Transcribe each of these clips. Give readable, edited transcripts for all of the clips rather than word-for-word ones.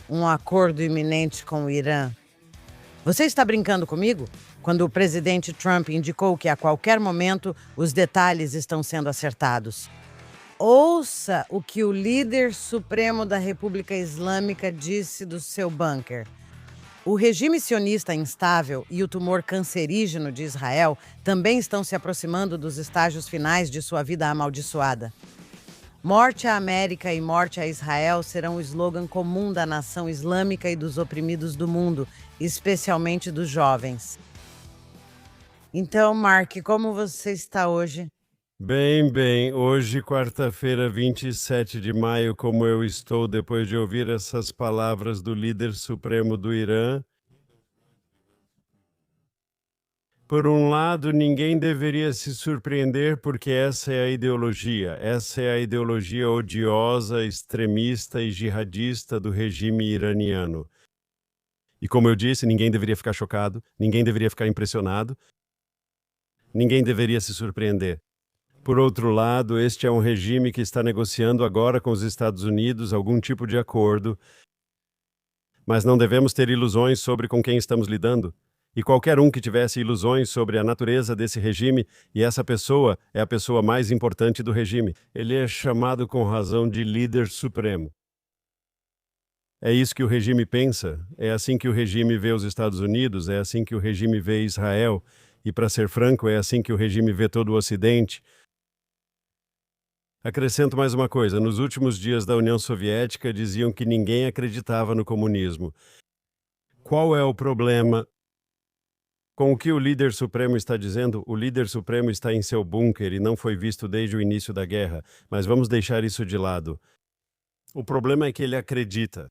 um acordo iminente com o Irã. Você está brincando comigo? Quando o presidente Trump indicou que a qualquer momento os detalhes estão sendo acertados. Ouça o que o líder supremo da República Islâmica disse do seu bunker. O regime sionista instável e o tumor cancerígeno de Israel também estão se aproximando dos estágios finais de sua vida amaldiçoada. Morte à América e morte a Israel serão o slogan comum da nação islâmica e dos oprimidos do mundo, especialmente dos jovens. Então, Mark, como você está hoje? Bem, hoje, quarta-feira, 27 de maio, como eu estou depois de ouvir essas palavras do líder supremo do Irã. Por um lado, ninguém deveria se surpreender porque essa é a ideologia odiosa, extremista e jihadista do regime iraniano. E como eu disse, ninguém deveria ficar chocado, ninguém deveria ficar impressionado, ninguém deveria se surpreender. Por outro lado, este é um regime que está negociando agora com os Estados Unidos algum tipo de acordo, mas não devemos ter ilusões sobre com quem estamos lidando. E qualquer um que tivesse ilusões sobre a natureza desse regime, e essa pessoa é a pessoa mais importante do regime, ele é chamado com razão de líder supremo. É isso que o regime pensa, é assim que o regime vê os Estados Unidos, é assim que o regime vê Israel, e para ser franco, é assim que o regime vê todo o Ocidente. Acrescento mais uma coisa, nos últimos dias da União Soviética diziam que ninguém acreditava no comunismo. Qual é o problema? Com o que o líder supremo está dizendo, o líder supremo está em seu bunker e não foi visto desde o início da guerra, mas vamos deixar isso de lado. O problema é que ele acredita.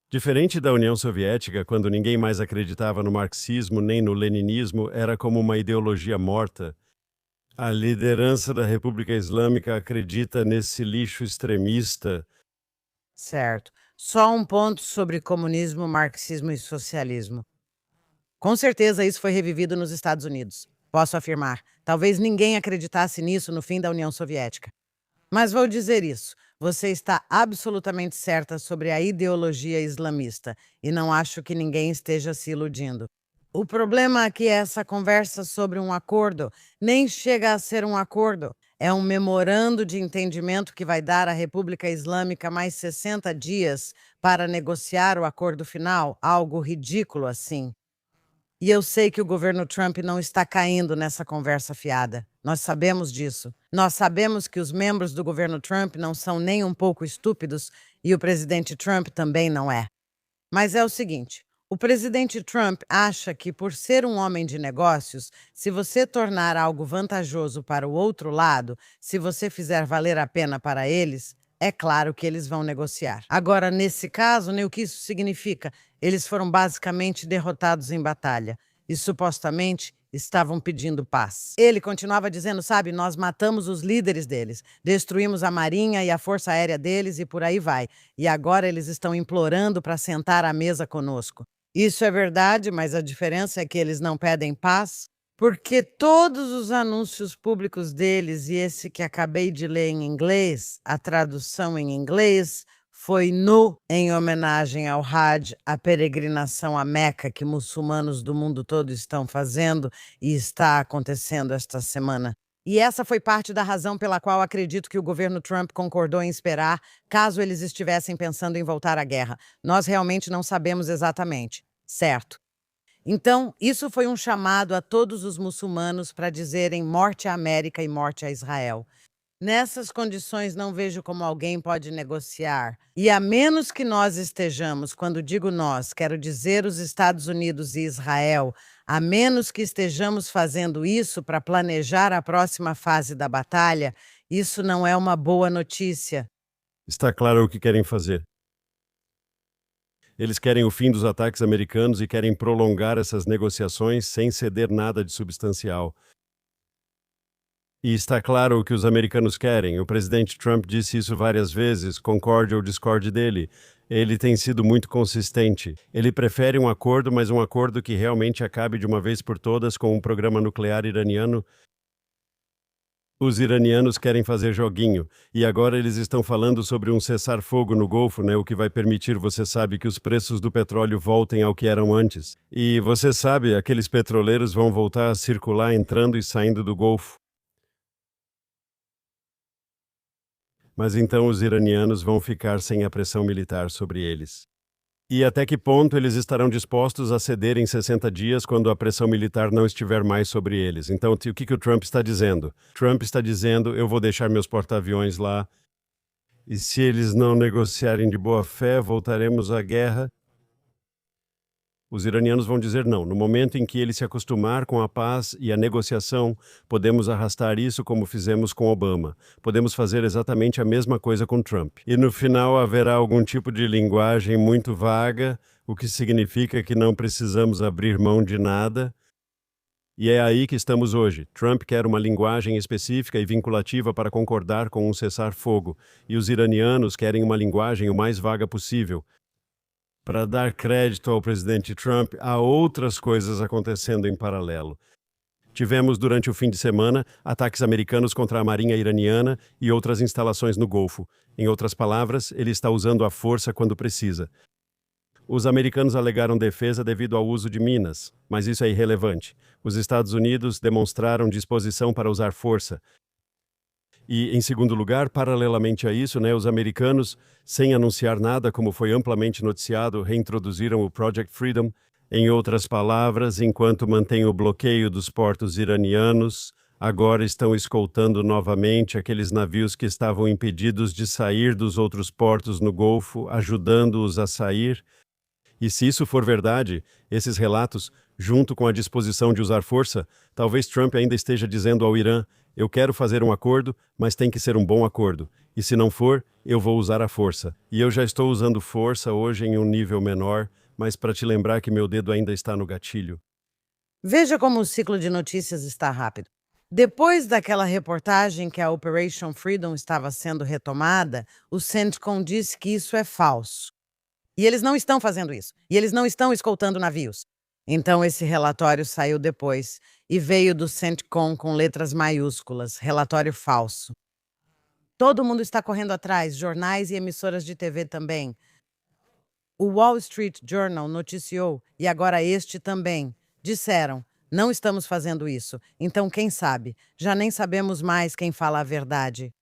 Diferente da União Soviética, quando ninguém mais acreditava no marxismo nem no leninismo, era como uma ideologia morta. A liderança da República Islâmica acredita nesse lixo extremista. Certo. Só um ponto sobre comunismo, marxismo e socialismo. Com certeza isso foi revivido nos Estados Unidos. Posso afirmar. Talvez ninguém acreditasse nisso no fim da União Soviética. Mas vou dizer isso. Você está absolutamente certa sobre a ideologia islamista e não acho que ninguém esteja se iludindo. O problema é que essa conversa sobre um acordo nem chega a ser um acordo. É um memorando de entendimento que vai dar à República Islâmica mais 60 dias para negociar o acordo final, algo ridículo assim. E eu sei que o governo Trump não está caindo nessa conversa fiada. Nós sabemos disso. Nós sabemos que os membros do governo Trump não são nem um pouco estúpidos e o presidente Trump também não é. Mas é o seguinte: o presidente Trump acha que, por ser um homem de negócios, se você tornar algo vantajoso para o outro lado, se você fizer valer a pena para eles, é claro que eles vão negociar. Agora, nesse caso, nem o que isso significa? Eles foram basicamente derrotados em batalha e supostamente estavam pedindo paz. Ele continuava dizendo, sabe, nós matamos os líderes deles, destruímos a marinha e a força aérea deles e por aí vai. E agora eles estão implorando para sentar à mesa conosco. Isso é verdade, mas a diferença é que eles não pedem paz, porque todos os anúncios públicos deles, e esse que acabei de ler em inglês, a tradução em inglês, foi nu em homenagem ao Hajj, a peregrinação à Meca que muçulmanos do mundo todo estão fazendo e está acontecendo esta semana. E essa foi parte da razão pela qual acredito que o governo Trump concordou em esperar, caso eles estivessem pensando em voltar à guerra. Nós realmente não sabemos exatamente, certo? Então, isso foi um chamado a todos os muçulmanos para dizerem morte à América e morte a Israel. Nessas condições, não vejo como alguém pode negociar. E a menos que nós estejamos, quando digo nós, quero dizer os Estados Unidos e Israel, a menos que estejamos fazendo isso para planejar a próxima fase da batalha, isso não é uma boa notícia. Está claro o que querem fazer. Eles querem o fim dos ataques americanos e querem prolongar essas negociações sem ceder nada de substancial. E está claro o que os americanos querem. O presidente Trump disse isso várias vezes, concorde ou discorde dele. Ele tem sido muito consistente. Ele prefere um acordo, mas um acordo que realmente acabe de uma vez por todas com um programa nuclear iraniano. Os iranianos querem fazer joguinho, e agora eles estão falando sobre um cessar-fogo no Golfo, né? O que vai permitir, você sabe, que os preços do petróleo voltem ao que eram antes. E você sabe, aqueles petroleiros vão voltar a circular entrando e saindo do Golfo. Mas então os iranianos vão ficar sem a pressão militar sobre eles. E até que ponto eles estarão dispostos a ceder em 60 dias quando a pressão militar não estiver mais sobre eles? Então, o que o Trump está dizendo? Trump está dizendo, eu vou deixar meus porta-aviões lá, e se eles não negociarem de boa fé, voltaremos à guerra. Os iranianos vão dizer não. No momento em que ele se acostumar com a paz e a negociação, podemos arrastar isso como fizemos com Obama. Podemos fazer exatamente a mesma coisa com Trump. E no final haverá algum tipo de linguagem muito vaga, o que significa que não precisamos abrir mão de nada. E é aí que estamos hoje. Trump quer uma linguagem específica e vinculativa para concordar com um cessar-fogo, e os iranianos querem uma linguagem o mais vaga possível. Para dar crédito ao presidente Trump, há outras coisas acontecendo em paralelo. Tivemos, durante o fim de semana, ataques americanos contra a marinha iraniana e outras instalações no Golfo. Em outras palavras, ele está usando a força quando precisa. Os americanos alegaram defesa devido ao uso de minas, mas isso é irrelevante. Os Estados Unidos demonstraram disposição para usar força. E, em segundo lugar, paralelamente a isso, os americanos, sem anunciar nada, como foi amplamente noticiado, reintroduziram o Project Freedom. Em outras palavras, enquanto mantém o bloqueio dos portos iranianos, agora estão escoltando novamente aqueles navios que estavam impedidos de sair dos outros portos no Golfo, ajudando-os a sair. E se isso for verdade, esses relatos, junto com a disposição de usar força, talvez Trump ainda esteja dizendo ao Irã: eu quero fazer um acordo, mas tem que ser um bom acordo. E se não for, eu vou usar a força. E eu já estou usando força hoje em um nível menor, mas para te lembrar que meu dedo ainda está no gatilho. Veja como o ciclo de notícias está rápido. Depois daquela reportagem que a Operation Freedom estava sendo retomada, o CENTCOM disse que isso é falso. E eles não estão fazendo isso. E eles não estão escoltando navios. Então esse relatório saiu depois e veio do CENTCOM com letras maiúsculas, relatório falso. Todo mundo está correndo atrás, jornais e emissoras de TV também. O Wall Street Journal noticiou, e agora este também. Disseram, não estamos fazendo isso. Então quem sabe? Já nem sabemos mais quem fala a verdade.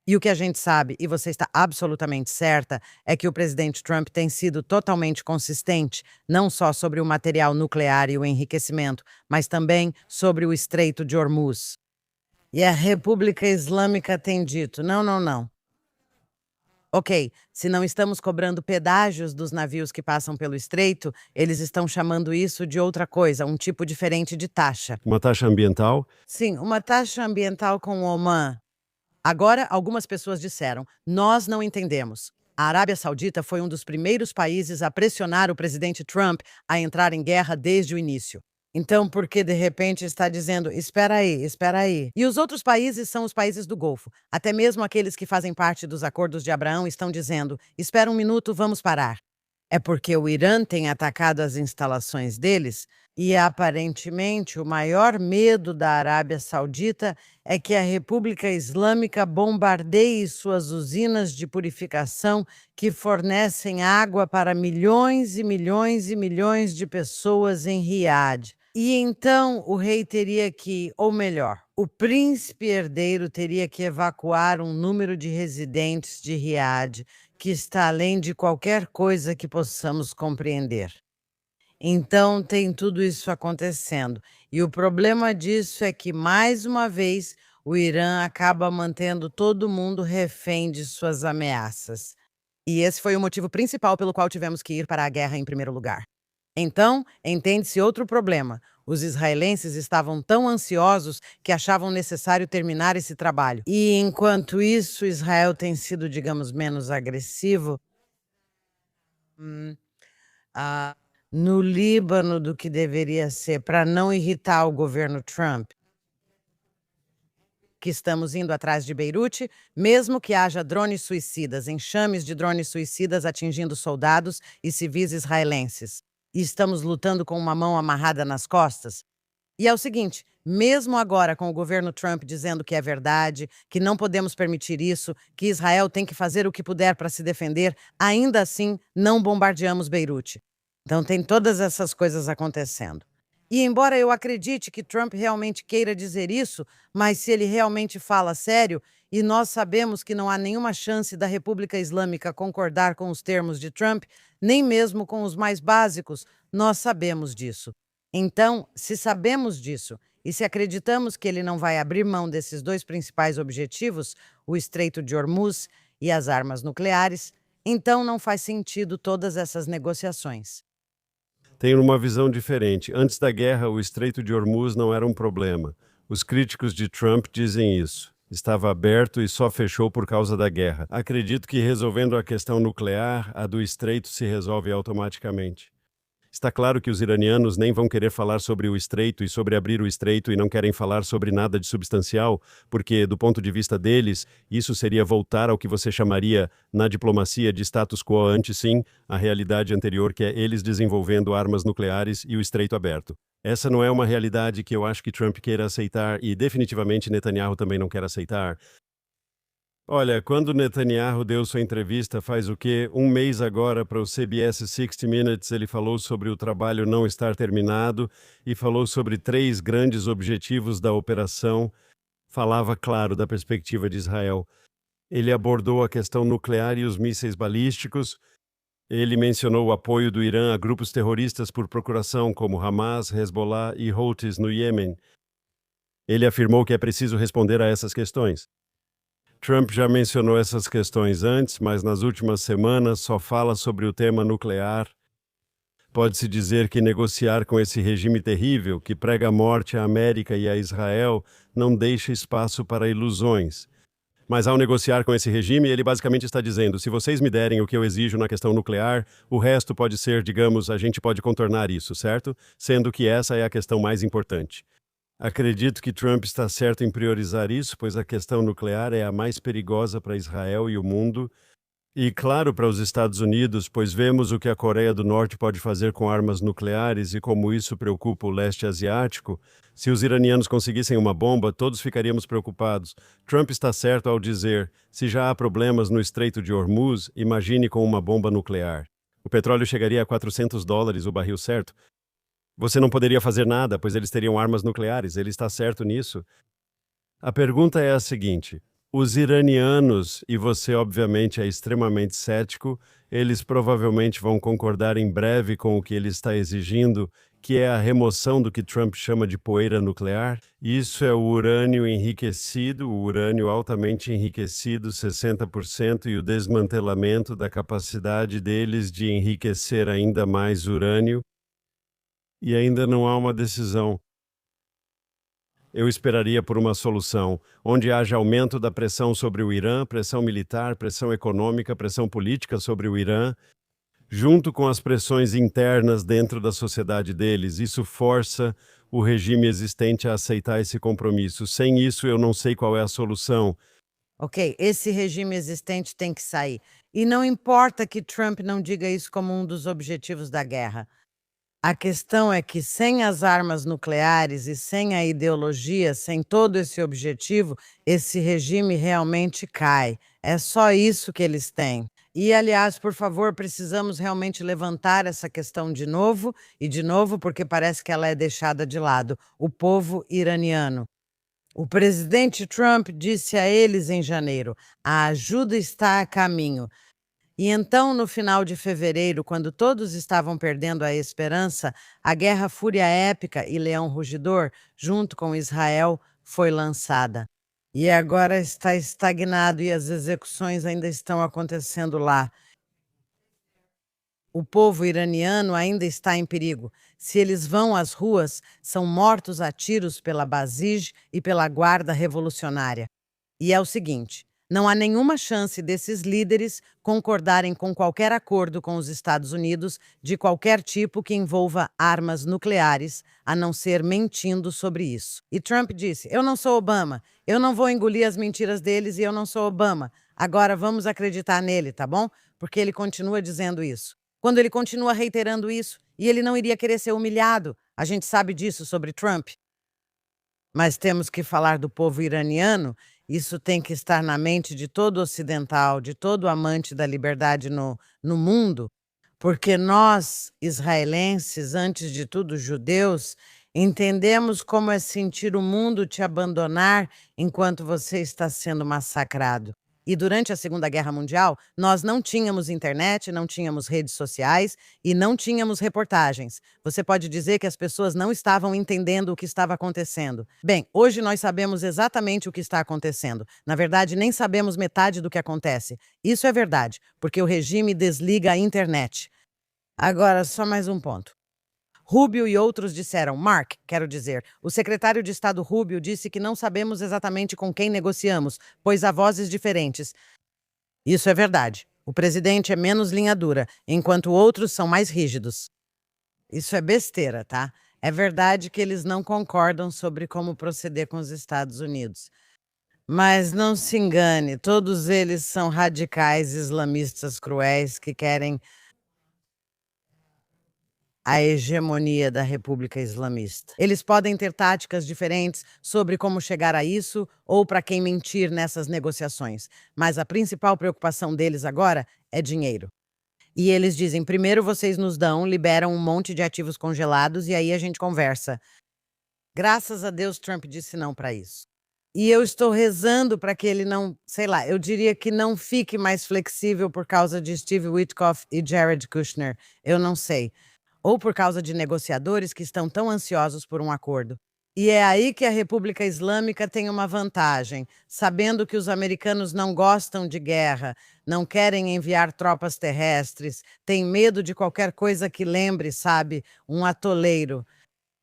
E o que a gente sabe, e você está absolutamente certa, é que o presidente Trump tem sido totalmente consistente, não só sobre o material nuclear e o enriquecimento, mas também sobre o Estreito de Hormuz. E a República Islâmica tem dito: não, não, não. Ok, se não estamos cobrando pedágios dos navios que passam pelo estreito, eles estão chamando isso de outra coisa, um tipo diferente de taxa. Uma taxa ambiental? Sim, uma taxa ambiental com o Oman. Agora, algumas pessoas disseram: nós não entendemos. A Arábia Saudita foi um dos primeiros países a pressionar o presidente Trump a entrar em guerra desde o início. Então, por que de repente está dizendo: espera aí, espera aí? E os outros países são os países do Golfo. Até mesmo aqueles que fazem parte dos acordos de Abraão estão dizendo: espera um minuto, vamos parar. É porque o Irã tem atacado as instalações deles e, aparentemente, o maior medo da Arábia Saudita é que a República Islâmica bombardeie suas usinas de purificação que fornecem água para milhões e milhões e milhões de pessoas em Riad. E então o rei teria que, ou melhor, o príncipe herdeiro teria que evacuar um número de residentes de Riad que está além de qualquer coisa que possamos compreender. Então tem tudo isso acontecendo. E o problema disso é que, mais uma vez, o Irã acaba mantendo todo mundo refém de suas ameaças. E esse foi o motivo principal pelo qual tivemos que ir para a guerra em primeiro lugar. Então, entende-se outro problema. Os israelenses estavam tão ansiosos que achavam necessário terminar esse trabalho. E, enquanto isso, Israel tem sido, digamos, menos agressivo no Líbano do que deveria ser, para não irritar o governo Trump. Que estamos indo atrás de Beirute, mesmo que haja drones suicidas, enxames de drones suicidas atingindo soldados e civis israelenses. E estamos lutando com uma mão amarrada nas costas. E é o seguinte, Mesmo agora com o governo Trump dizendo que é verdade, que não podemos permitir isso, que Israel tem que fazer o que puder para se defender, ainda assim não bombardeamos Beirute. Então tem todas essas coisas acontecendo. E embora eu acredite que Trump realmente queira dizer isso, mas se ele realmente fala sério, e nós sabemos que não há nenhuma chance da República Islâmica concordar com os termos de Trump, nem mesmo com os mais básicos, nós sabemos disso. Então, se sabemos disso e se acreditamos que ele não vai abrir mão desses dois principais objetivos, o Estreito de Hormuz e as armas nucleares, então não faz sentido todas essas negociações. Tenho uma visão diferente. Antes da guerra, o Estreito de Hormuz não era um problema. Os críticos de Trump dizem isso. Estava aberto e só fechou por causa da guerra. Acredito que resolvendo a questão nuclear, a do Estreito se resolve automaticamente. Está claro que os iranianos nem vão querer falar sobre o Estreito e sobre abrir o Estreito e não querem falar sobre nada de substancial, porque, do ponto de vista deles, isso seria voltar ao que você chamaria, na diplomacia, de status quo ante sim, a realidade anterior, que é eles desenvolvendo armas nucleares e o Estreito aberto. Essa não é uma realidade que eu acho que Trump queira aceitar e definitivamente Netanyahu também não quer aceitar. Olha, quando Netanyahu deu sua entrevista faz o quê? Um mês agora para o CBS 60 Minutes, ele falou sobre o trabalho não estar terminado e falou sobre 3 grandes objetivos da operação. Falava, claro, da perspectiva de Israel. Ele abordou a questão nuclear e os mísseis balísticos. Ele mencionou o apoio do Irã a grupos terroristas por procuração, como Hamas, Hezbollah e Houthis no Iêmen. Ele afirmou que é preciso responder a essas questões. Trump já mencionou essas questões antes, mas nas últimas semanas só fala sobre o tema nuclear. Pode-se dizer que negociar com esse regime terrível, que prega a morte à América e a Israel, não deixa espaço para ilusões. Mas ao negociar com esse regime, ele basicamente está dizendo: se vocês me derem o que eu exijo na questão nuclear, o resto pode ser, digamos, a gente pode contornar isso, certo? Sendo que essa é a questão mais importante. Acredito que Trump está certo em priorizar isso, pois a questão nuclear é a mais perigosa para Israel e o mundo, e claro para os Estados Unidos, pois vemos o que a Coreia do Norte pode fazer com armas nucleares e como isso preocupa o leste asiático. Se os iranianos conseguissem uma bomba, todos ficaríamos preocupados. Trump está certo ao dizer: se já há problemas no Estreito de Hormuz, imagine com uma bomba nuclear. O petróleo chegaria a $400 o barril, certo? Você não poderia fazer nada, pois eles teriam armas nucleares. Ele está certo nisso? A pergunta é a seguinte: os iranianos, e você obviamente é extremamente cético, eles provavelmente vão concordar em breve com o que ele está exigindo, que é a remoção do que Trump chama de poeira nuclear. Isso é o urânio enriquecido, o urânio altamente enriquecido, 60%, e o desmantelamento da capacidade deles de enriquecer ainda mais urânio. E ainda não há uma decisão. Eu esperaria por uma solução onde haja aumento da pressão sobre o Irã, pressão militar, pressão econômica, pressão política sobre o Irã, junto com as pressões internas dentro da sociedade deles. Isso força o regime existente a aceitar esse compromisso. Sem isso, eu não sei qual é a solução. Ok, esse regime existente tem que sair. E não importa que Trump não diga isso como um dos objetivos da guerra. A questão é que sem as armas nucleares e sem a ideologia, sem todo esse objetivo, esse regime realmente cai. É só isso que eles têm. E, aliás, por favor, precisamos realmente levantar essa questão de novo e de novo, porque parece que ela é deixada de lado. O povo iraniano. O presidente Trump disse a eles em janeiro: a ajuda está a caminho. E então, no final de fevereiro, quando todos estavam perdendo a esperança, a Guerra Fúria Épica e Leão Rugidor, junto com Israel, foi lançada. E agora está estagnado e as execuções ainda estão acontecendo lá. O povo iraniano ainda está em perigo. Se eles vão às ruas, são mortos a tiros pela Basij e pela Guarda Revolucionária. E é o seguinte: não há nenhuma chance desses líderes concordarem com qualquer acordo com os Estados Unidos de qualquer tipo que envolva armas nucleares, a não ser mentindo sobre isso. E Trump disse: eu não sou Obama, eu não vou engolir as mentiras deles e eu não sou Obama. Agora vamos acreditar nele, tá bom? Porque ele continua dizendo isso. Quando ele continua reiterando isso, e ele não iria querer ser humilhado, a gente sabe disso sobre Trump. Mas temos que falar do povo iraniano, isso tem que estar na mente de todo ocidental, de todo amante da liberdade no mundo, porque nós, israelenses, antes de tudo judeus, entendemos como é sentir o mundo te abandonar enquanto você está sendo massacrado. E durante a Segunda Guerra Mundial, nós não tínhamos internet, não tínhamos redes sociais e não tínhamos reportagens. Você pode dizer que as pessoas não estavam entendendo o que estava acontecendo. Bem, hoje nós sabemos exatamente o que está acontecendo. Na verdade, nem sabemos metade do que acontece. Isso é verdade, porque o regime desliga a internet. Agora, só mais um ponto. Rubio e outros disseram, quero dizer, o secretário de Estado Rubio disse que não sabemos exatamente com quem negociamos, pois há vozes diferentes. Isso é verdade. O presidente é menos linha dura, enquanto outros são mais rígidos. Isso é besteira, tá? É verdade que eles não concordam sobre como proceder com os Estados Unidos. Mas não se engane, todos eles são radicais islamistas cruéis que querem a hegemonia da República Islamista. Eles podem ter táticas diferentes sobre como chegar a isso ou para quem mentir nessas negociações, mas a principal preocupação deles agora é dinheiro. E eles dizem: primeiro vocês nos dão, liberam um monte de ativos congelados e aí a gente conversa. Graças a Deus, Trump disse não para isso. E eu estou rezando para que ele não, sei lá, eu diria que não fique mais flexível por causa de Steve Witkoff e Jared Kushner. Eu não sei. Ou por causa de negociadores que estão tão ansiosos por um acordo. E é aí que a República Islâmica tem uma vantagem, sabendo que os americanos não gostam de guerra, não querem enviar tropas terrestres, têm medo de qualquer coisa que lembre, sabe, um atoleiro.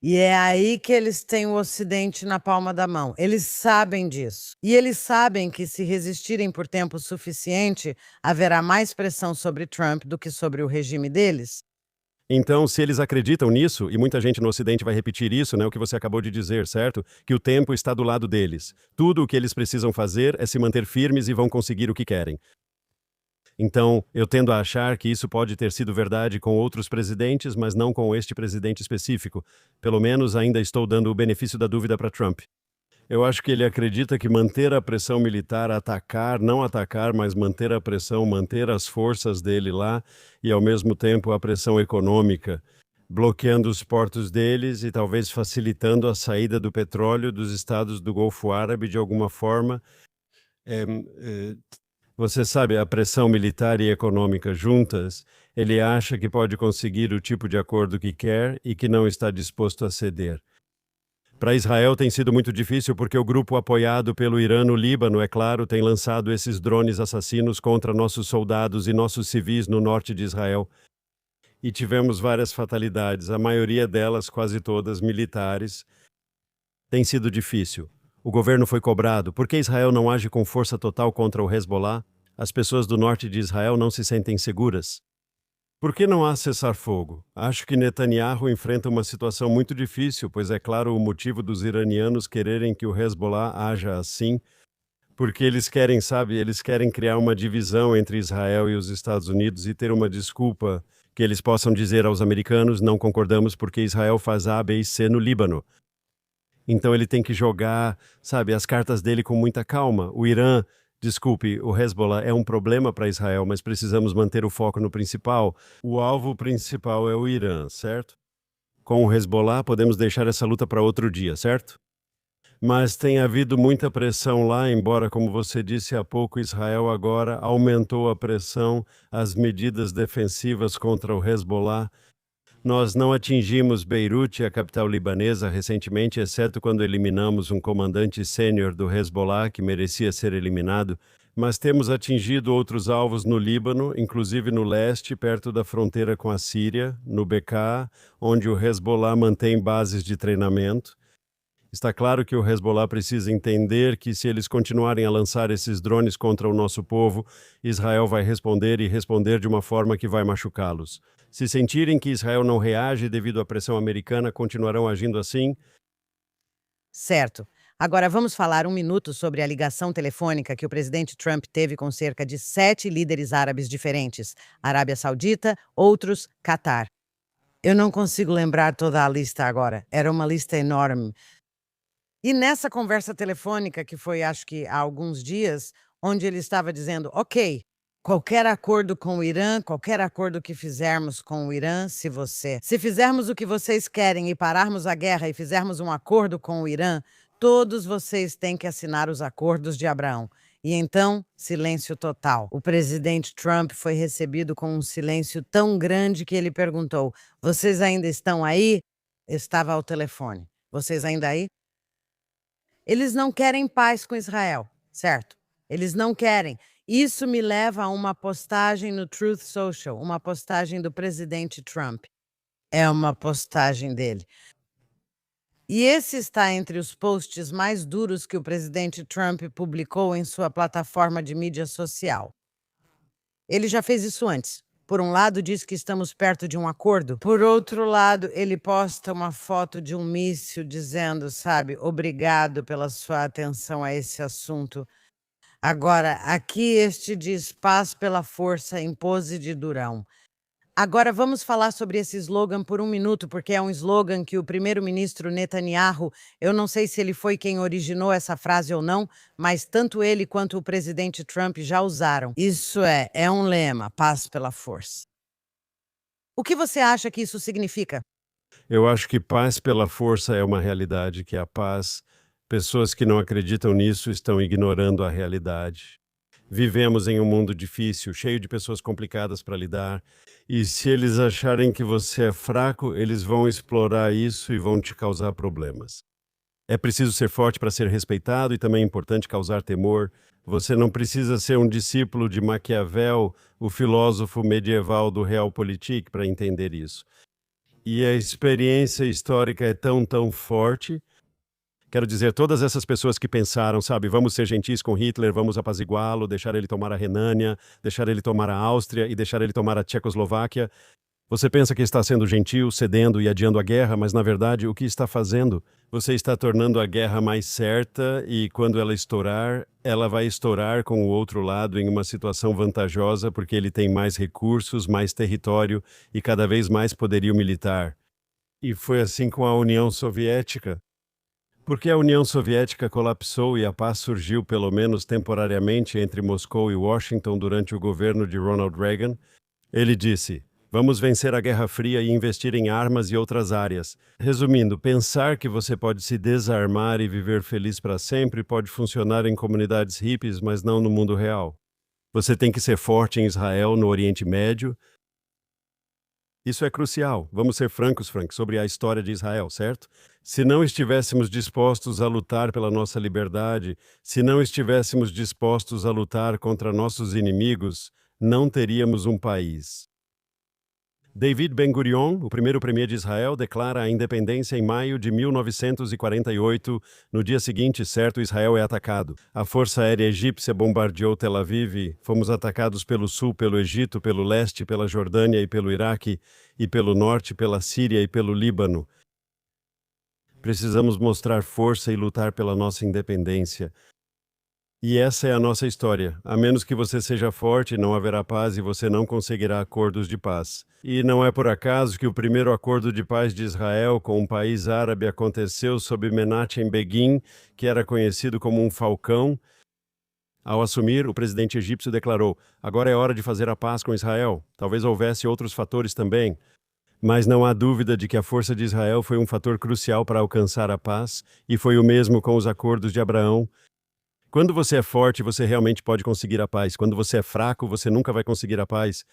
E é aí que eles têm o Ocidente na palma da mão. Eles sabem disso. E eles sabem que, se resistirem por tempo suficiente, haverá mais pressão sobre Trump do que sobre o regime deles. Então, se eles acreditam nisso, e muita gente no Ocidente vai repetir isso, né, o que você acabou de dizer, certo? Que o tempo está do lado deles. Tudo o que eles precisam fazer é se manter firmes e vão conseguir o que querem. Então, eu tendo a achar que isso pode ter sido verdade com outros presidentes, mas não com este presidente específico. Pelo menos ainda estou dando o benefício da dúvida para Trump. Eu acho que ele acredita que manter a pressão militar, atacar, não atacar, mas manter a pressão, manter as forças dele lá e, ao mesmo tempo, a pressão econômica, bloqueando os portos deles e talvez facilitando a saída do petróleo dos estados do Golfo Árabe de alguma forma. Você sabe, a pressão militar e econômica juntas, ele acha que pode conseguir o tipo de acordo que quer e que não está disposto a ceder. Para Israel tem sido muito difícil porque o grupo apoiado pelo Irã no Líbano, é claro, tem lançado esses drones assassinos contra nossos soldados e nossos civis no norte de Israel. E tivemos várias fatalidades, a maioria delas, quase todas, militares. Tem sido difícil. O governo foi cobrado. Por que Israel não age com força total contra o Hezbollah? As pessoas do norte de Israel não se sentem seguras. Por que não há cessar-fogo? Acho que Netanyahu enfrenta uma situação muito difícil, pois é claro o motivo dos iranianos quererem que o Hezbollah haja assim, porque eles querem, sabe, eles querem criar uma divisão entre Israel e os Estados Unidos e ter uma desculpa que eles possam dizer aos americanos: não concordamos porque Israel faz A, B e C no Líbano. Então ele tem que jogar, sabe, as cartas dele com muita calma. O Irã, desculpe, o Hezbollah é um problema para Israel, mas precisamos manter o foco no principal. O alvo principal é o Irã, certo? Com o Hezbollah, podemos deixar essa luta para outro dia, certo? Mas tem havido muita pressão lá, embora, como você disse há pouco, Israel agora aumentou a pressão, as medidas defensivas contra o Hezbollah. Nós não atingimos Beirute, a capital libanesa, recentemente, exceto quando eliminamos um comandante sênior do Hezbollah que merecia ser eliminado, mas temos atingido outros alvos no Líbano, inclusive no leste, perto da fronteira com a Síria, no Bekaa, onde o Hezbollah mantém bases de treinamento. Está claro que o Hezbollah precisa entender que, se eles continuarem a lançar esses drones contra o nosso povo, Israel vai responder e responder de uma forma que vai machucá-los. Se sentirem que Israel não reage devido à pressão americana, continuarão agindo assim? Certo. Agora vamos falar um minuto sobre a ligação telefônica que o presidente Trump teve com cerca de 7 líderes árabes diferentes: Arábia Saudita, outros, Catar. Eu não consigo lembrar toda a lista agora. Era uma lista enorme. E nessa conversa telefônica, que foi acho que há alguns dias, onde ele estava dizendo: "Ok, qualquer acordo com o Irã, qualquer acordo que fizermos com o Irã, se fizermos o que vocês querem e pararmos a guerra e fizermos um acordo com o Irã, todos vocês têm que assinar os acordos de Abraão". E então, silêncio total. O presidente Trump foi recebido com um silêncio tão grande que ele perguntou: "Vocês ainda estão aí?" Estava ao telefone. "Vocês ainda aí?" Eles não querem paz com Israel, certo? Eles não querem. Isso me leva a uma postagem no Truth Social, uma postagem do presidente Trump. É uma postagem dele. E esse está entre os posts mais duros que o presidente Trump publicou em sua plataforma de mídia social. Ele já fez isso antes. Por um lado, diz que estamos perto de um acordo. Por outro lado, ele posta uma foto de um míssil dizendo, sabe, obrigado pela sua atenção a esse assunto. Agora, aqui este diz paz pela força em pose de durão. Agora vamos falar sobre esse slogan por um minuto, porque é um slogan que o primeiro-ministro Netanyahu, eu não sei se ele foi quem originou essa frase ou não, mas tanto ele quanto o presidente Trump já usaram. Isso é um lema, paz pela força. O que você acha que isso significa? Eu acho que paz pela força é uma realidade, que a paz, pessoas que não acreditam nisso estão ignorando a realidade. Vivemos em um mundo difícil, cheio de pessoas complicadas para lidar, e se eles acharem que você é fraco, eles vão explorar isso e vão te causar problemas. É preciso ser forte para ser respeitado e também é importante causar temor. Você não precisa ser um discípulo de Maquiavel, o filósofo medieval do Realpolitik, para entender isso. E a experiência histórica é tão forte. Quero dizer, todas essas pessoas que pensaram, sabe, vamos ser gentis com Hitler, vamos apaziguá-lo, deixar ele tomar a Renânia, deixar ele tomar a Áustria e deixar ele tomar a Tchecoslováquia. Você pensa que está sendo gentil, cedendo e adiando a guerra, mas na verdade o que está fazendo? Você está tornando a guerra mais certa e quando ela estourar, ela vai estourar com o outro lado em uma situação vantajosa porque ele tem mais recursos, mais território e cada vez mais poderio militar. E foi assim com a União Soviética. Porque a União Soviética colapsou e a paz surgiu, pelo menos temporariamente, entre Moscou e Washington durante o governo de Ronald Reagan, ele disse: vamos vencer a Guerra Fria e investir em armas e outras áreas. Resumindo, pensar que você pode se desarmar e viver feliz para sempre pode funcionar em comunidades hippies, mas não no mundo real. Você tem que ser forte em Israel, no Oriente Médio. Isso é crucial. Vamos ser francos, Frank, sobre a história de Israel, certo? Se não estivéssemos dispostos a lutar pela nossa liberdade, se não estivéssemos dispostos a lutar contra nossos inimigos, não teríamos um país. David Ben-Gurion, o primeiro premier de Israel, declara a independência em maio de 1948. No dia seguinte, certo, Israel é atacado. A Força Aérea Egípcia bombardeou Tel Aviv. Fomos atacados pelo sul, pelo Egito, pelo leste, pela Jordânia e pelo Iraque, e pelo norte, pela Síria e pelo Líbano. Precisamos mostrar força e lutar pela nossa independência. E essa é a nossa história. A menos que você seja forte, não haverá paz e você não conseguirá acordos de paz. E não é por acaso que o primeiro acordo de paz de Israel com um país árabe aconteceu sob Menachem Begin, que era conhecido como um falcão. Ao assumir, o presidente egípcio declarou: agora é hora de fazer a paz com Israel. Talvez houvesse outros fatores também. Mas não há dúvida de que a força de Israel foi um fator crucial para alcançar a paz, e foi o mesmo com os acordos de Abraão. Quando você é forte, você realmente pode conseguir a paz. Quando você é fraco, você nunca vai conseguir a paz.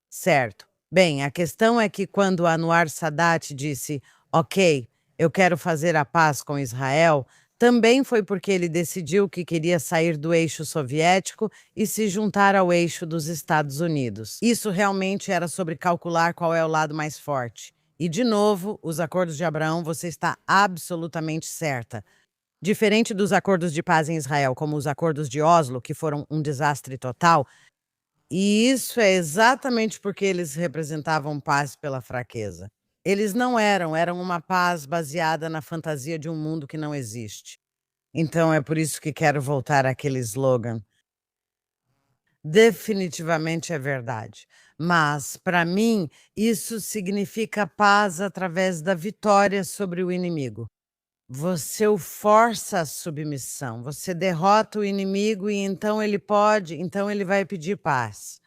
Certo. Bem, a questão é que quando Anwar Sadat disse: "Ok, eu quero fazer a paz com Israel", também foi porque ele decidiu que queria sair do eixo soviético e se juntar ao eixo dos Estados Unidos. Isso realmente era sobre calcular qual é o lado mais forte. E, de novo, os acordos de Abraão, você está absolutamente certa. Diferente dos acordos de paz em Israel, como os acordos de Oslo, que foram um desastre total, e isso é exatamente porque eles representavam paz pela fraqueza. Eles não eram uma paz baseada na fantasia de um mundo que não existe. Então é por isso que quero voltar àquele slogan. Definitivamente é verdade. Mas, para mim, isso significa paz através da vitória sobre o inimigo. Você o força à submissão, você derrota o inimigo e então ele vai pedir paz.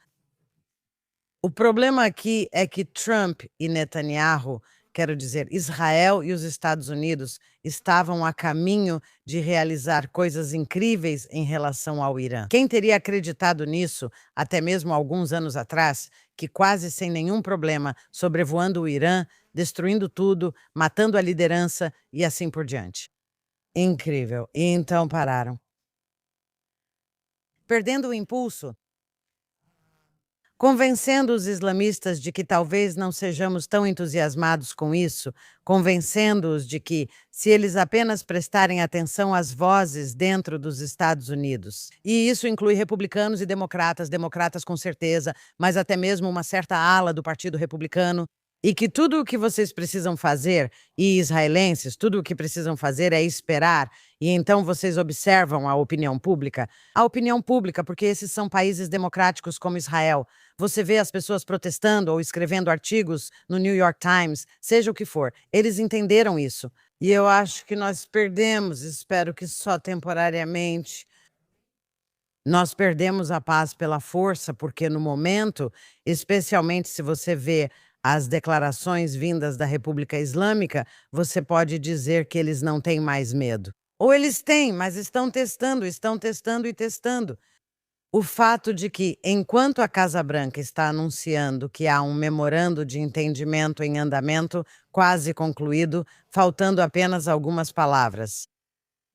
O problema aqui é que Trump e Netanyahu, quero dizer, Israel e os Estados Unidos, estavam a caminho de realizar coisas incríveis em relação ao Irã. Quem teria acreditado nisso, até mesmo alguns anos atrás, que quase sem nenhum problema, sobrevoando o Irã, destruindo tudo, matando a liderança e assim por diante. Incrível. E então pararam. Perdendo o impulso, convencendo os islamistas de que talvez não sejamos tão entusiasmados com isso, convencendo-os de que, se eles apenas prestarem atenção às vozes dentro dos Estados Unidos, e isso inclui republicanos e democratas, democratas com certeza, mas até mesmo uma certa ala do Partido Republicano, e que tudo o que vocês precisam fazer, e israelenses, tudo o que precisam fazer é esperar, e então vocês observam a opinião pública, porque esses são países democráticos como Israel. Você vê as pessoas protestando ou escrevendo artigos no New York Times, seja o que for. Eles entenderam isso. E eu acho que nós perdemos, espero que só temporariamente. Nós perdemos a paz pela força, porque no momento, especialmente se você vê as declarações vindas da República Islâmica, você pode dizer que eles não têm mais medo. Ou eles têm, mas estão testando e testando. O fato de que, enquanto a Casa Branca está anunciando que há um memorando de entendimento em andamento, quase concluído, faltando apenas algumas palavras.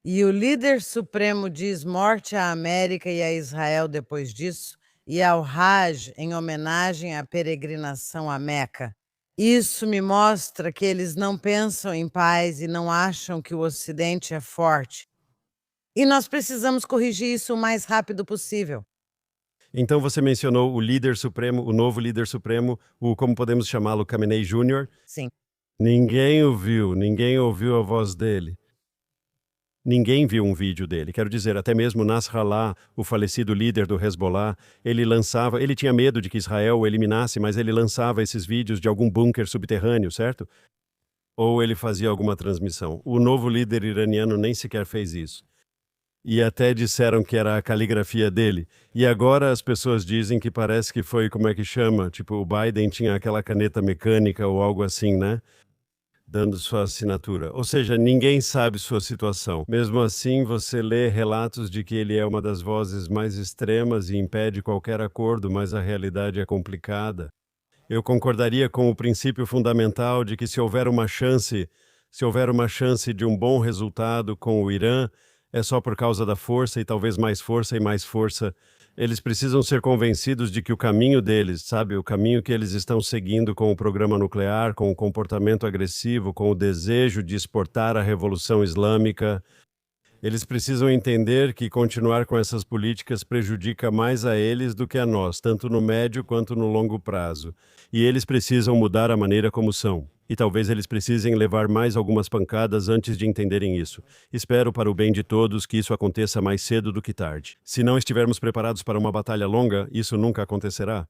E o líder supremo diz morte à América e a Israel depois disso, e ao Hajj em homenagem à peregrinação a Meca. Isso me mostra que eles não pensam em paz e não acham que o Ocidente é forte. E nós precisamos corrigir isso o mais rápido possível. Então você mencionou o líder supremo, o novo líder supremo, o como podemos chamá-lo, Khamenei Júnior. Sim. Ninguém ouviu a voz dele. Ninguém viu um vídeo dele. Quero dizer, até mesmo Nasrallah, o falecido líder do Hezbollah, ele tinha medo de que Israel o eliminasse, mas ele lançava esses vídeos de algum bunker subterrâneo, certo? Ou ele fazia alguma transmissão. O novo líder iraniano nem sequer fez isso. E até disseram que era a caligrafia dele. E agora as pessoas dizem que parece que foi, como é que chama? Tipo, o Biden tinha aquela caneta mecânica ou algo assim, né? Dando sua assinatura. Ou seja, ninguém sabe sua situação. Mesmo assim, você lê relatos de que ele é uma das vozes mais extremas e impede qualquer acordo, mas a realidade é complicada. Eu concordaria com o princípio fundamental de que se houver uma chance de um bom resultado com o Irã, é só por causa da força e talvez mais força e mais força. Eles precisam ser convencidos de que o caminho deles, sabe, o caminho que eles estão seguindo com o programa nuclear, com o comportamento agressivo, com o desejo de exportar a Revolução Islâmica, eles precisam entender que continuar com essas políticas prejudica mais a eles do que a nós, tanto no médio quanto no longo prazo. E eles precisam mudar a maneira como são. E talvez eles precisem levar mais algumas pancadas antes de entenderem isso. Espero, para o bem de todos, que isso aconteça mais cedo do que tarde. Se não estivermos preparados para uma batalha longa, isso nunca acontecerá.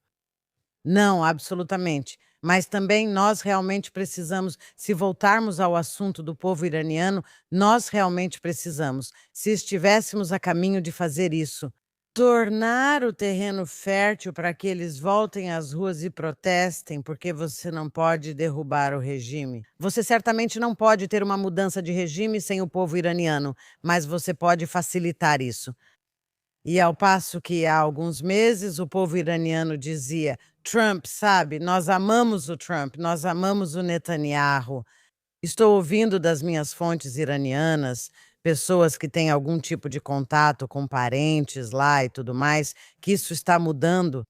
Não, absolutamente. Mas também nós realmente precisamos, se voltarmos ao assunto do povo iraniano, nós realmente precisamos, se estivéssemos a caminho de fazer isso, tornar o terreno fértil para que eles voltem às ruas e protestem, porque você não pode derrubar o regime. Você certamente não pode ter uma mudança de regime sem o povo iraniano, mas você pode facilitar isso. E ao passo que há alguns meses o povo iraniano dizia: Trump, sabe, nós amamos o Trump, nós amamos o Netanyahu. Estou ouvindo das minhas fontes iranianas, pessoas que têm algum tipo de contato com parentes lá e tudo mais, que isso está mudando.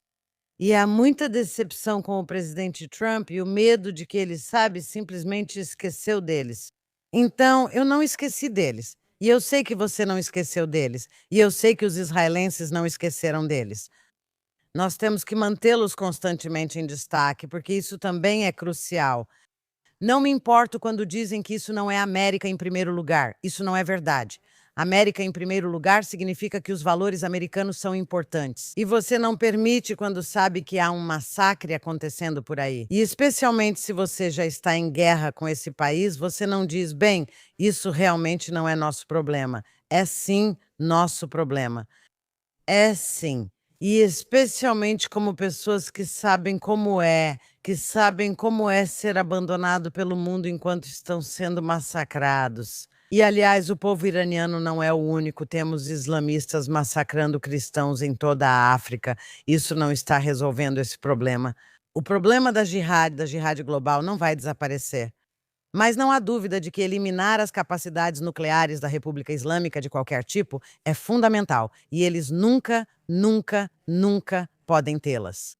E há muita decepção com o presidente Trump e o medo de que ele, sabe, simplesmente esqueceu deles. Então, eu não esqueci deles. E eu sei que você não esqueceu deles. E eu sei que os israelenses não esqueceram deles. Nós temos que mantê-los constantemente em destaque, porque isso também é crucial. Não me importo quando dizem que isso não é América em primeiro lugar. Isso não é verdade. América em primeiro lugar significa que os valores americanos são importantes. E você não permite quando sabe que há um massacre acontecendo por aí. E especialmente se você já está em guerra com esse país, você não diz, bem, isso realmente não é nosso problema. É sim nosso problema. É sim. E especialmente como pessoas que sabem como é ser abandonado pelo mundo enquanto estão sendo massacrados. E, aliás, o povo iraniano não é o único, temos islamistas massacrando cristãos em toda a África. Isso não está resolvendo esse problema. O problema da jihad global, não vai desaparecer. Mas não há dúvida de que eliminar as capacidades nucleares da República Islâmica de qualquer tipo é fundamental, e eles nunca, nunca, nunca podem tê-las.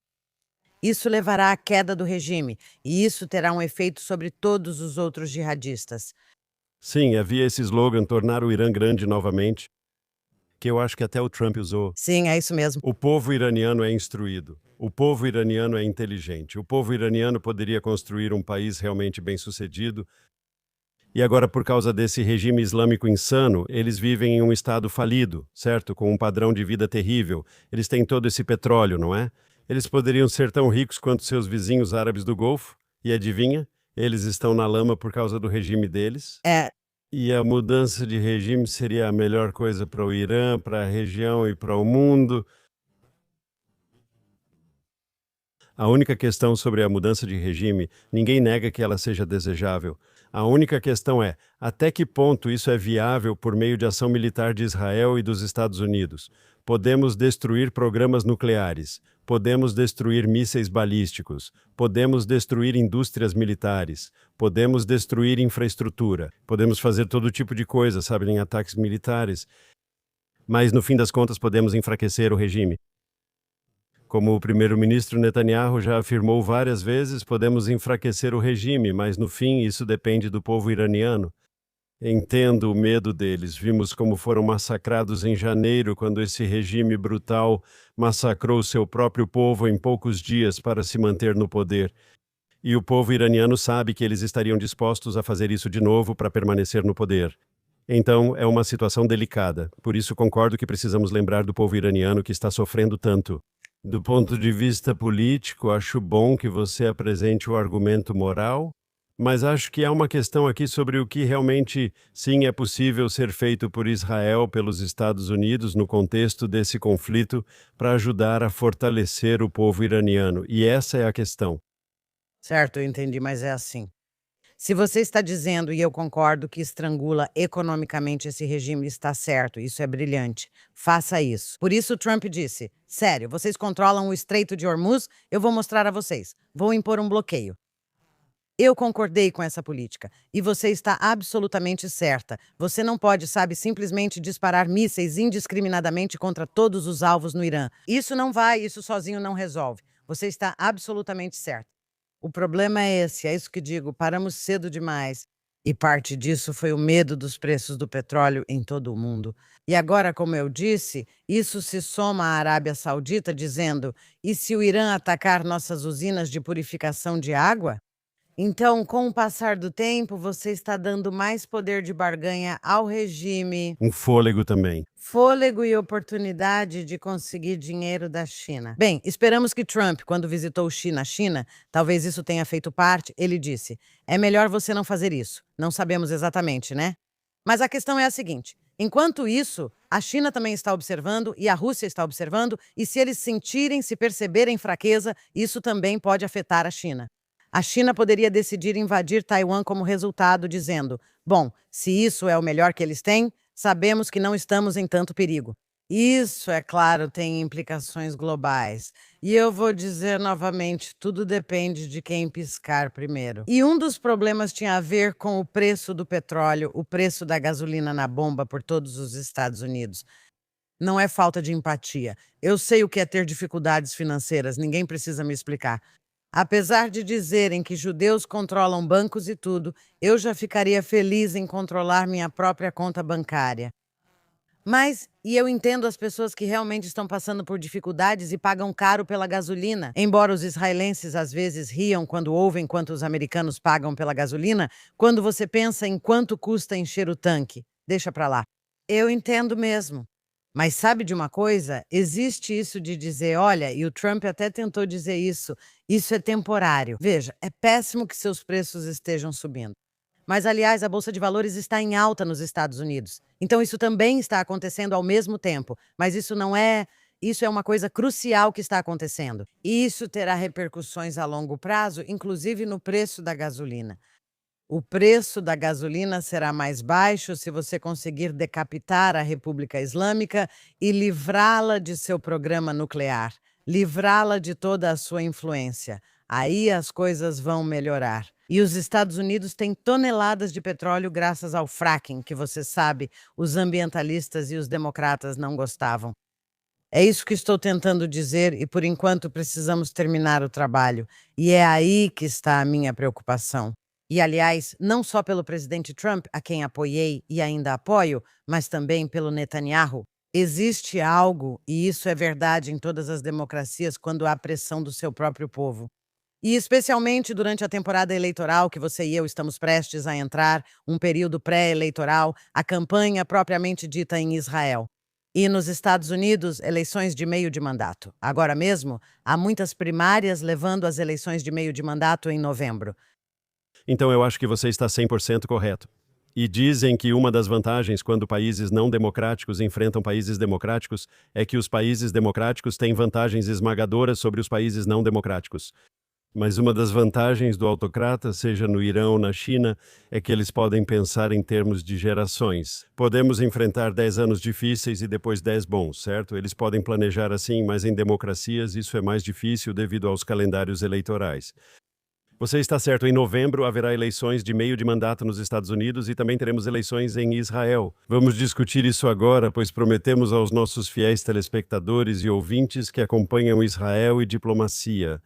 Isso levará à queda do regime, e isso terá um efeito sobre todos os outros jihadistas. Sim, havia esse slogan, tornar o Irã grande novamente, que eu acho que até o Trump usou. Sim, é isso mesmo. O povo iraniano é instruído. O povo iraniano é inteligente. O povo iraniano poderia construir um país realmente bem-sucedido. E agora, por causa desse regime islâmico insano, eles vivem em um estado falido, certo? Com um padrão de vida terrível. Eles têm todo esse petróleo, não é? Eles poderiam ser tão ricos quanto seus vizinhos árabes do Golfo. E adivinha? Eles estão na lama por causa do regime deles. É, E a mudança de regime seria a melhor coisa para o Irã, para a região e para o mundo. A única questão sobre a mudança de regime, ninguém nega que ela seja desejável. A única questão é, até que ponto isso é viável por meio de ação militar de Israel e dos Estados Unidos? Podemos destruir programas nucleares, podemos destruir mísseis balísticos, podemos destruir indústrias militares, podemos destruir infraestrutura, podemos fazer todo tipo de coisa, sabe, em ataques militares. Mas, no fim das contas, podemos enfraquecer o regime. Como o primeiro-ministro Netanyahu já afirmou várias vezes, podemos enfraquecer o regime, mas no fim isso depende do povo iraniano. Entendo o medo deles. Vimos como foram massacrados em janeiro, quando esse regime brutal massacrou seu próprio povo em poucos dias para se manter no poder. E o povo iraniano sabe que eles estariam dispostos a fazer isso de novo para permanecer no poder. Então, é uma situação delicada. Por isso, concordo que precisamos lembrar do povo iraniano que está sofrendo tanto. Do ponto de vista político, acho bom que você apresente o argumento moral, mas acho que há uma questão aqui sobre o que realmente, sim, é possível ser feito por Israel, pelos Estados Unidos, no contexto desse conflito, para ajudar a fortalecer o povo iraniano. E essa é a questão. certo, eu entendi, mas é assim. Se você está dizendo, e eu concordo, que estrangula economicamente esse regime, está certo, isso é brilhante. Faça isso. Por isso, Trump disse: sério, vocês controlam o Estreito de Hormuz? Eu vou mostrar a vocês. Vou impor um bloqueio. Eu concordei com essa política. E você está absolutamente certa. Você não pode, sabe, simplesmente disparar mísseis indiscriminadamente contra todos os alvos no Irã. Isso sozinho não resolve. Você está absolutamente certa. O problema é esse, é isso que digo, paramos cedo demais. E parte disso foi o medo dos preços do petróleo em todo o mundo. E agora, como eu disse, isso se soma à Arábia Saudita dizendo: e se o Irã atacar nossas usinas de purificação de água? Então, com o passar do tempo, você está dando mais poder de barganha ao regime, Um fôlego também. fôlego e oportunidade de conseguir dinheiro da China. Bem, esperamos que Trump, quando visitou a China, talvez isso tenha feito parte, ele disse: é melhor você não fazer isso. Não sabemos exatamente, né? Mas a questão é a seguinte: enquanto isso, a China também está observando e a Rússia está observando, e se eles se perceberem fraqueza, isso também pode afetar a China. A China poderia decidir invadir Taiwan como resultado, dizendo: bom, se isso é o melhor que eles têm, sabemos que não estamos em tanto perigo. Isso, é claro, tem implicações globais. E eu vou dizer novamente: tudo depende de quem piscar primeiro. E um dos problemas tinha a ver com o preço do petróleo, o preço da gasolina na bomba por todos os Estados Unidos. Não é falta de empatia. Eu sei o que é ter dificuldades financeiras, ninguém precisa me explicar. Apesar de dizerem que judeus controlam bancos e tudo, eu já ficaria feliz em controlar minha própria conta bancária. E eu entendo as pessoas que realmente estão passando por dificuldades e pagam caro pela gasolina. Embora os israelenses às vezes riam quando ouvem quanto os americanos pagam pela gasolina, quando você pensa em quanto custa encher o tanque. Deixa pra lá. Eu entendo mesmo. Mas sabe de uma coisa? Existe isso de dizer: "Olha", e o Trump até tentou dizer isso é temporário. Veja, é péssimo que seus preços estejam subindo. Mas, aliás, a bolsa de valores está em alta nos Estados Unidos. Então isso também está acontecendo ao mesmo tempo, mas isso é uma coisa crucial que está acontecendo. E isso terá repercussões a longo prazo, inclusive no preço da gasolina. O preço da gasolina será mais baixo se você conseguir decapitar a República Islâmica e livrá-la de seu programa nuclear, livrá-la de toda a sua influência. Aí as coisas vão melhorar. E os Estados Unidos têm toneladas de petróleo graças ao fracking, que você sabe, os ambientalistas e os democratas não gostavam. É isso que estou tentando dizer e, por enquanto, precisamos terminar o trabalho. E é aí que está a minha preocupação. E, aliás, não só pelo presidente Trump, a quem apoiei e ainda apoio, mas também pelo Netanyahu. Existe algo, e isso é verdade em todas as democracias, quando há pressão do seu próprio povo. E especialmente durante a temporada eleitoral que você e eu estamos prestes a entrar, um período pré-eleitoral, a campanha propriamente dita em Israel. E nos Estados Unidos, eleições de meio de mandato. Agora mesmo, há muitas primárias levando às eleições de meio de mandato em novembro. Então eu acho que você está 100% correto. E dizem que uma das vantagens quando países não democráticos enfrentam países democráticos é que os países democráticos têm vantagens esmagadoras sobre os países não democráticos. Mas uma das vantagens do autocrata, seja no Irã ou na China, é que eles podem pensar em termos de gerações. Podemos enfrentar 10 anos difíceis e depois 10 bons, certo? Eles podem planejar assim, mas em democracias isso é mais difícil devido aos calendários eleitorais. Você está certo, em novembro haverá eleições de meio de mandato nos Estados Unidos e também teremos eleições em Israel. Vamos discutir isso agora, pois prometemos aos nossos fiéis telespectadores e ouvintes que acompanham Israel e diplomacia.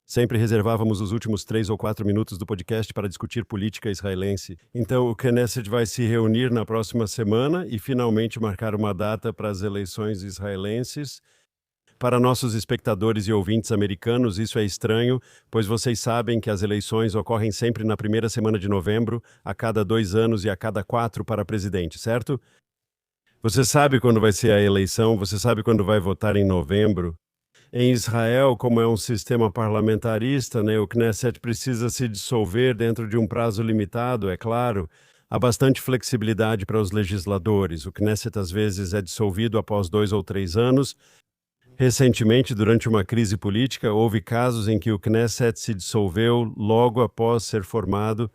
Sempre reservávamos os últimos 3 ou 4 minutos do podcast para discutir política israelense. Então, o Knesset vai se reunir na próxima semana e finalmente marcar uma data para as eleições israelenses. Para nossos espectadores e ouvintes americanos, isso é estranho, pois vocês sabem que as eleições ocorrem sempre na primeira semana de novembro, a cada 2 anos e a cada 4 para presidente, certo? Você sabe quando vai ser a eleição, você sabe quando vai votar em novembro. Em Israel, como é um sistema parlamentarista, o Knesset precisa se dissolver dentro de um prazo limitado, é claro. Há bastante flexibilidade para os legisladores. O Knesset às vezes é dissolvido após 2 ou 3 anos. Recentemente, durante uma crise política, houve casos em que o Knesset se dissolveu logo após ser formado.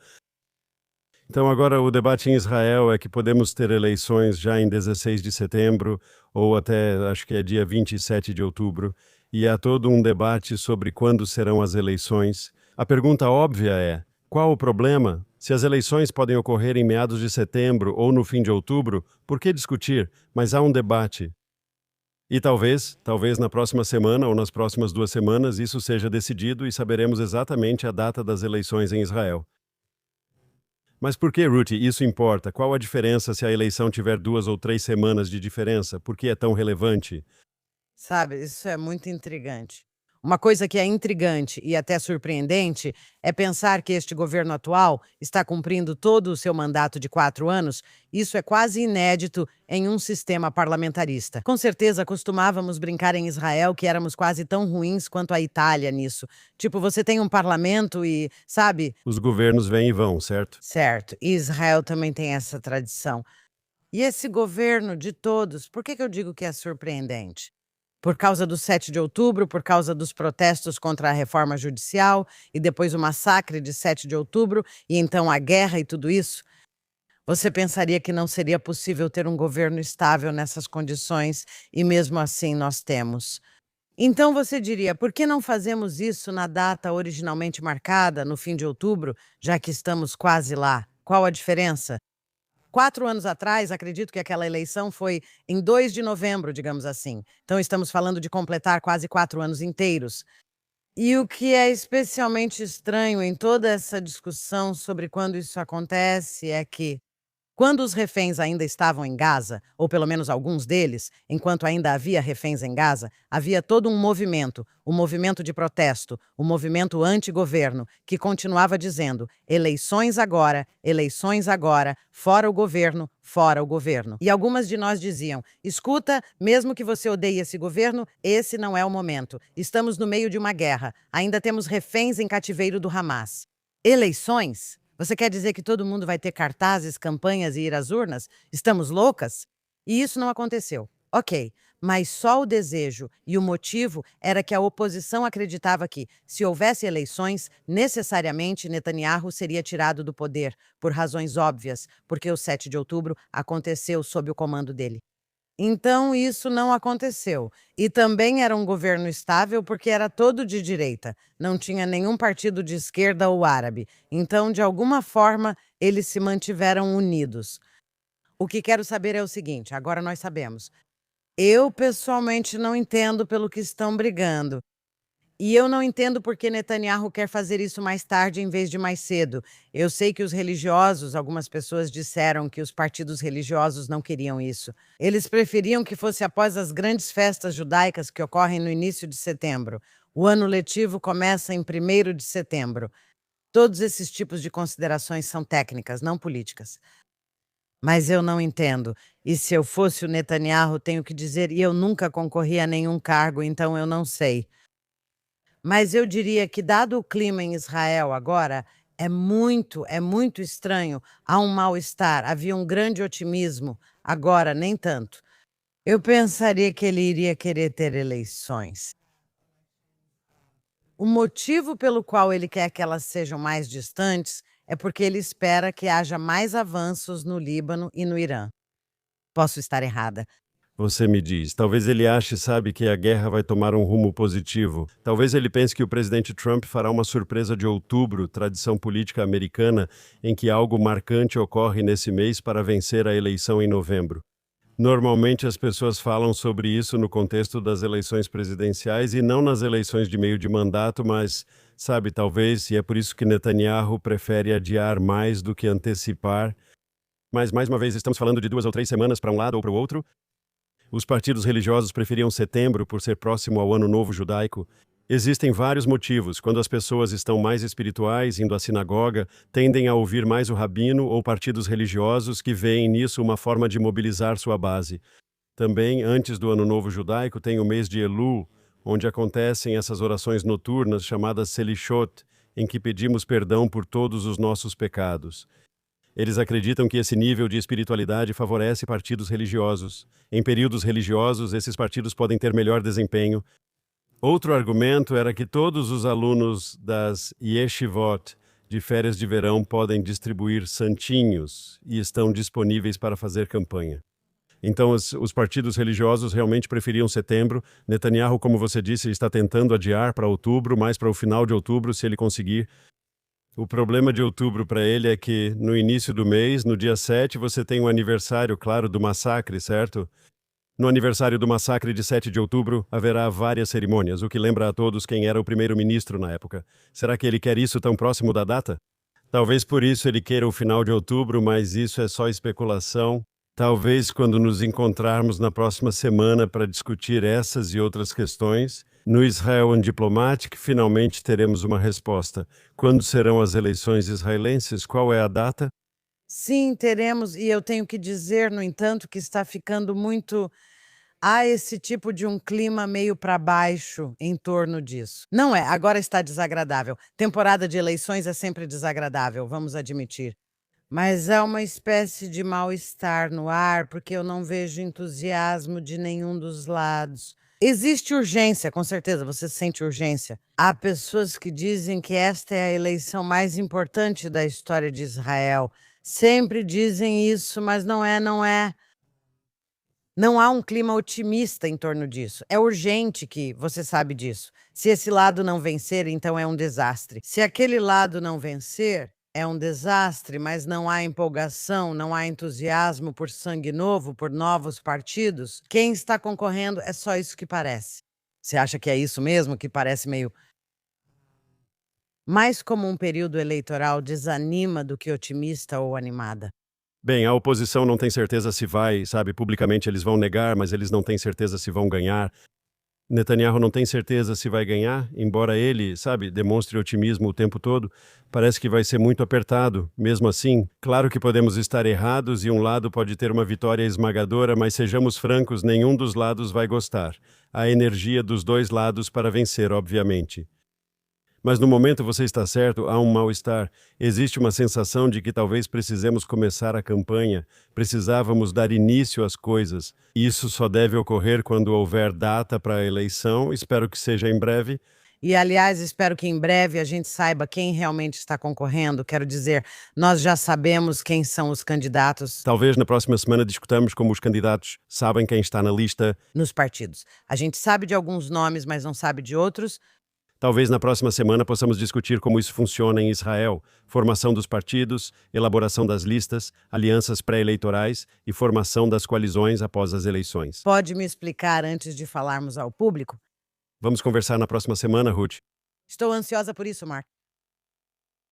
Então, agora o debate em Israel é que podemos ter eleições já em 16 de setembro ou até, acho que é dia 27 de outubro, e há todo um debate sobre quando serão as eleições. A pergunta óbvia é: qual o problema? Se as eleições podem ocorrer em meados de setembro ou no fim de outubro, por que discutir? Mas há um debate. E talvez na próxima semana ou nas próximas 2 semanas isso seja decidido e saberemos exatamente a data das eleições em Israel. Mas por que, Ruth, isso importa? Qual a diferença se a eleição tiver 2 ou 3 semanas de diferença? Por que é tão relevante? Sabe, isso é muito intrigante. Uma coisa que é intrigante e até surpreendente é pensar que este governo atual está cumprindo todo o seu mandato de 4 anos. Isso é quase inédito em um sistema parlamentarista. Com certeza costumávamos brincar em Israel que éramos quase tão ruins quanto a Itália nisso. Tipo, você tem um parlamento e, sabe, Os governos vêm e vão, certo? certo, e Israel também tem essa tradição. E esse governo de todos, por que eu digo que é surpreendente? Por causa do 7 de outubro, por causa dos protestos contra a reforma judicial e depois o massacre de 7 de outubro e então a guerra e tudo isso? Você pensaria que não seria possível ter um governo estável nessas condições e mesmo assim nós temos. Então você diria, por que não fazemos isso na data originalmente marcada, no fim de outubro, já que estamos quase lá? Qual a diferença? 4 anos atrás, acredito que aquela eleição foi em 2 de novembro, digamos assim. Então estamos falando de completar quase 4 anos inteiros. E o que é especialmente estranho em toda essa discussão sobre quando isso acontece é que Quando os reféns ainda estavam em Gaza, ou pelo menos alguns deles, enquanto ainda havia reféns em Gaza, havia todo um movimento, o movimento de protesto, o movimento anti-governo, que continuava dizendo: eleições agora, fora o governo, fora o governo. E algumas de nós diziam: escuta, mesmo que você odeie esse governo, esse não é o momento. Estamos no meio de uma guerra, ainda temos reféns em cativeiro do Hamas. Eleições? Você quer dizer que todo mundo vai ter cartazes, campanhas e ir às urnas? Estamos loucas? E isso não aconteceu. Ok, mas só o desejo e o motivo era que a oposição acreditava que, se houvesse eleições, necessariamente Netanyahu seria tirado do poder, por razões óbvias, porque o 7 de outubro aconteceu sob o comando dele. Então isso não aconteceu. E também era um governo estável porque era todo de direita, não tinha nenhum partido de esquerda ou árabe. Então, de alguma forma, eles se mantiveram unidos. O que quero saber é o seguinte: agora nós sabemos. Eu pessoalmente não entendo pelo que estão brigando. E eu não entendo por que Netanyahu quer fazer isso mais tarde em vez de mais cedo. Eu sei que os religiosos, algumas pessoas disseram que os partidos religiosos não queriam isso. Eles preferiam que fosse após as grandes festas judaicas que ocorrem no início de setembro. O ano letivo começa em 1º de setembro. Todos esses tipos de considerações são técnicas, não políticas. Mas eu não entendo. E se eu fosse o Netanyahu, tenho que dizer, e eu nunca concorri a nenhum cargo, então eu não sei. Mas eu diria que, dado o clima em Israel agora, é muito estranho. Há um mal-estar, havia um grande otimismo, agora nem tanto. Eu pensaria que ele iria querer ter eleições. O motivo pelo qual ele quer que elas sejam mais distantes é porque ele espera que haja mais avanços no Líbano e no Irã. Posso estar errada. Você me diz, talvez ele ache, sabe, que a guerra vai tomar um rumo positivo. Talvez ele pense que o presidente Trump fará uma surpresa de outubro, tradição política americana, em que algo marcante ocorre nesse mês para vencer a eleição em novembro. Normalmente as pessoas falam sobre isso no contexto das eleições presidenciais e não nas eleições de meio de mandato, mas, sabe, talvez, e é por isso que Netanyahu prefere adiar mais do que antecipar. Mas, mais uma vez, estamos falando de 2 ou 3 semanas para um lado ou para o outro. Os partidos religiosos preferiam setembro por ser próximo ao Ano Novo Judaico. Existem vários motivos. Quando as pessoas estão mais espirituais, indo à sinagoga, tendem a ouvir mais o rabino ou partidos religiosos que veem nisso uma forma de mobilizar sua base. Também, antes do Ano Novo Judaico, tem o mês de Elul, onde acontecem essas orações noturnas chamadas Selishot, em que pedimos perdão por todos os nossos pecados. Eles acreditam que esse nível de espiritualidade favorece partidos religiosos. Em períodos religiosos, esses partidos podem ter melhor desempenho. Outro argumento era que todos os alunos das yeshivot de férias de verão podem distribuir santinhos e estão disponíveis para fazer campanha. Então, os partidos religiosos realmente preferiam setembro. Netanyahu, como você disse, está tentando adiar para outubro, mais para o final de outubro, se ele conseguir. O problema de outubro para ele é que, no início do mês, no dia 7, você tem o aniversário, claro, do massacre, certo? No aniversário do massacre de 7 de outubro, haverá várias cerimônias, o que lembra a todos quem era o primeiro-ministro na época. Será que ele quer isso tão próximo da data? Talvez por isso ele queira o final de outubro, mas isso é só especulação. Talvez quando nos encontrarmos na próxima semana para discutir essas e outras questões, no Israel Undiplomatic, finalmente teremos uma resposta. Quando serão as eleições israelenses? Qual é a data? Sim, teremos, e eu tenho que dizer, no entanto, que está ficando muito. Há esse tipo de um clima meio para baixo em torno disso. Não é, agora está desagradável. Temporada de eleições é sempre desagradável, vamos admitir. Mas há uma espécie de mal-estar no ar, porque eu não vejo entusiasmo de nenhum dos lados. Existe urgência, com certeza, você sente urgência. Há pessoas que dizem que esta é a eleição mais importante da história de Israel. Sempre dizem isso, mas não é, não é. Não há um clima otimista em torno disso. É urgente que você sabe disso. Se esse lado não vencer, então é um desastre. Se aquele lado não vencer, é um desastre, mas não há empolgação, não há entusiasmo por sangue novo, por novos partidos. Quem está concorrendo é só isso que parece. Você acha que é isso mesmo, que parece meio mais como um período eleitoral desanima do que otimista ou animada? Bem, a oposição não tem certeza se vai, sabe, publicamente eles vão negar, mas eles não têm certeza se vão ganhar. Netanyahu não tem certeza se vai ganhar, embora ele, sabe, demonstre otimismo o tempo todo. Parece que vai ser muito apertado. Mesmo assim, claro que podemos estar errados e um lado pode ter uma vitória esmagadora, mas sejamos francos, nenhum dos lados vai gostar. Há energia dos dois lados para vencer, obviamente. Mas no momento você está certo, há um mal-estar. Existe uma sensação de que talvez precisemos começar a campanha, precisávamos dar início às coisas. Isso só deve ocorrer quando houver data para a eleição, espero que seja em breve. E, aliás, espero que em breve a gente saiba quem realmente está concorrendo. Quero dizer, nós já sabemos quem são os candidatos Talvez na próxima semana discutamos como os candidatos sabem quem está na lista. nos partidos. A gente sabe de alguns nomes, mas não sabe de outros. Talvez na próxima semana possamos discutir como isso funciona em Israel: formação dos partidos, elaboração das listas, alianças pré-eleitorais e formação das coalizões após as eleições. Pode me explicar antes de falarmos ao público? Vamos conversar na próxima semana, Ruth. Estou ansiosa por isso, Mark.